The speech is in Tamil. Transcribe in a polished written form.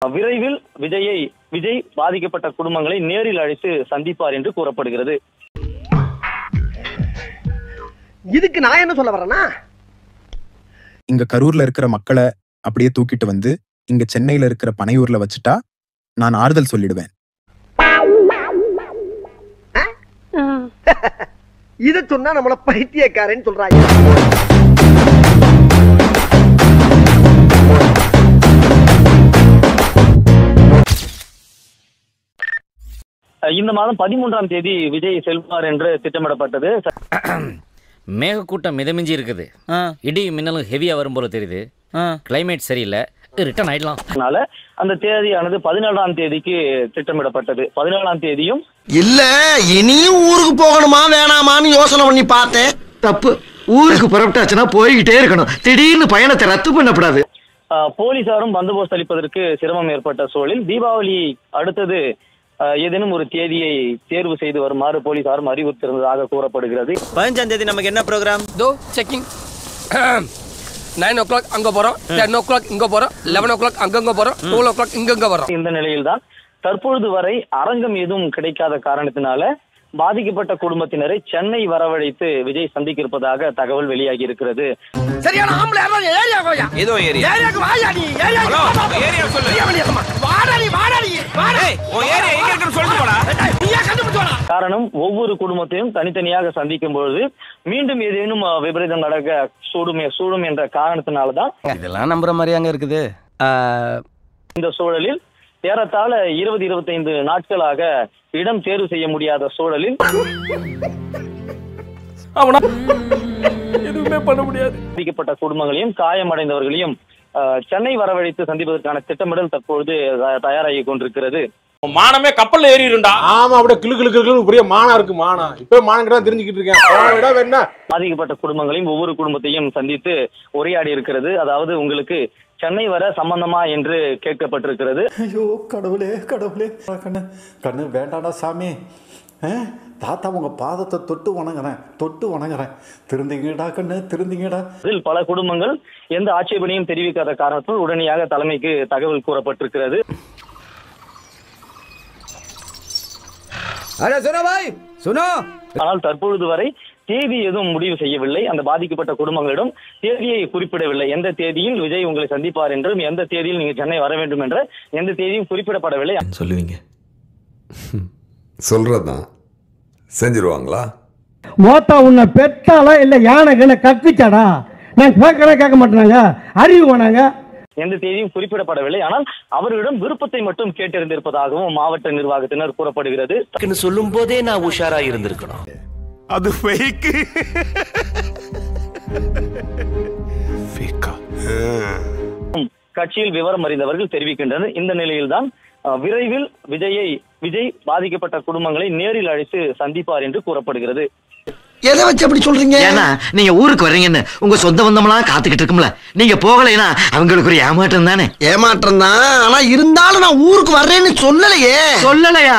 விரைவில் விஜய் பாதிக்கப்பட்ட குடும்பங்களை நேரில் அழைத்து சந்திப்பார் என்று கூறப்படுகிறது. இதுக்கு நான் என்ன சொல்ல வரேன்னா, இங்க கரூர்ல இருக்கிற மக்களை அப்படியே தூக்கிட்டு வந்து இங்க சென்னையில இருக்கிற பனையூர்ல வச்சுட்டா நான் ஆறுதல் சொல்லிடுவேன். இத சொன்னா நம்மள பைத்தியக்காரன்னு சொல்றாங்க. இந்த மாதம் 13ஆம் தேதி விஜய் செல்வார் என்று திட்டமிடப்பட்டது. மேகக்கூட்டம் மிதமிஞ்சி இருக்குது. இடி மின்னலும் ஹெவியா வரும் போல தெரியுது. கிளைமேட் சரியில்லை, ரிட்டர்ன் ஆயிடலாம். அதனால அந்த தேதியானது 14ஆம் தேதிக்கு திட்டமிடப்பட்டது. 14ஆம் தேதியும் இல்ல இனியும் ஊருக்கு போகணுமா வேணாமான்னு யோசனை பண்ணி பார்த்தேன். தப்பு. ஊருக்கு புறப்பட்டாச்சுன்னா போய்கிட்டே இருக்கணும். திடீர்னு பயணத்தை ரத்து பண்ணக்கூடாது. போலீசாரும் பந்தோபஸ்து அளிப்பதற்கு சிரமம் ஏற்பட்ட சூழலில் தீபாவளி அடுத்தது ஏதேனும் ஒரு தேதியை தேர்வு செய்து வருமாறு போலீசாரும் அறிவுறுத்திருந்ததாக கூறப்படுகிறது. 15ஆம் தேதி நமக்கு என்ன ப்ரோக்ராம்? செக்கிங் 9 o'clock அங்க போறோம், 10 o'clock இங்க போறோம், 11 o'clock அங்கங்க போறோம், 12 o'clock இங்கங்க வரோம். இந்த நிலையில்தான் தற்பொழுது வரை அரங்கம் எதுவும் கிடைக்காத காரணத்தினால பாதிக்கப்பட்ட குடும்பத்தினரை சென்னை வரவழைத்து விஜய் சந்திக்க இருப்பதாக தகவல் வெளியாகி இருக்கிறது. சரியான ஆம்பளை ஏரியா கோயா. ஏதோ ஏரியா. ஏரியாக்கு வாயா நீ. ஹலோ ஏரியா சொல்லு. வாடா நீ. ஏய் ஓ ஏரியா எங்க இருக்குன்னு சொல்லிட்டு போடா. நீயா கண்டுபிடிச்சு வாடா. காரணம் ஒவ்வொரு குடும்பத்தையும் தனித்தனியாக சந்திக்கும் பொழுது மீண்டும் ஏதேனும் விபரீதம் நடக்க சூடும் என்ற காரணத்தினால்தான் இதெல்லாம் நம்புற மாதிரியாங்க இருக்குது. இந்த சூழலில் ஏறத்தாழ 20-25 நாட்களாக இடம் தேர்வு செய்ய முடியாத சூழலில் எதுவுமே பண்ண முடியாது. பாதிக்கப்பட்ட குடும்பங்களையும் காயமடைந்தவர்களையும் சென்னை வரவழைத்து சந்திப்பதற்கான திட்டமிடல் தற்பொழுது தயாராகி கொண்டிருக்கிறது. மானமே கப்பல்ல ஏறி இருந்தா ஆமா அப்படியே கிளு பெரிய மானா இருக்கு. மானா இப்ப மானங்கிட்ட தெரிஞ்சுக்கிட்டு இருக்கேன். பாதிக்கப்பட்ட குடும்பங்களையும் ஒவ்வொரு குடும்பத்தையும் சந்தித்து உரையாடி இருக்கிறது. அதாவது உங்களுக்கு சென்னை வர சம்பந்தமா என்று கேட்கப்பட்டிருக்கிறது. ஐயோ கடவுளே கண்ணு வேண்டாடா சாமி. தாத்தா உங்க பாதத்தை தொட்டு வணங்குறேன். திருந்திங்கடா கண்ணு திருந்திங்கடா. இதில் பல குடும்பங்கள் எந்த ஆட்சேபனையும் தெரிவிக்காத காரணத்தால் உடனடியாக தலைமைக்கு தகவல் கூறப்பட்டிருக்கிறது. ஆனால் தற்பொழுது வரை தேதி எதுவும் முடிவு செய்யவில்லை. அந்த பாதிக்கப்பட்ட குடும்பங்களிடம் தேதியை குறிப்பிடவில்லை. எந்த தேதியில் விஜய் உங்களை சந்திப்பார் என்றும் எந்த தேதியில் நீங்க சென்னை வர வேண்டும் என்ற எந்த தேதியும் குறிப்பிடப்படவில்லை. சொல்லுவீங்க சொல்றதுதான் செஞ்சிருவாங்களா? மோத்தா உன்னை பெத்தாலா இல்ல யானை கக்குச்சாடா? நான் கேட்க மாட்டாங்க, அறிவு வேணாங்க. எந்த தேதியும் குறிப்பிடப்படவில்லை. ஆனால் அவர்களிடம் விருப்பத்தை மட்டும் கேட்டிருந்திருப்பதாகவும் மாவட்ட நிர்வாகத்தினர் கூறப்படுகிறது. சொல்லும் போதே நான் உஷாரா இருந்திருக்கணும். அது ஃபேக். கட்சியில் விவரம் அறிந்தவர்கள் தெரிவிக்கின்றனர். இந்த நிலையில்தான் விரைவில் விஜய் பாதிக்கப்பட்ட குடும்பங்களை நேரில் அழைத்து சந்திப்பார் என்று கூறப்படுகிறது. எதை வச்சு அப்படி சொல்றீங்க? ஏன்னா நீங்க ஊருக்கு வர்றீங்கன்னு உங்க சொந்த பந்தமெல்லாம் காத்துக்கிட்டு இருக்கும்ல. நீங்க போகலைன்னா அவங்களுக்கு ஒரு ஏமாற்றம் தானே. ஏமாற்றம் தான். ஆனா இருந்தாலும் நான் ஊருக்கு வர்றேன்னு சொல்லலையா?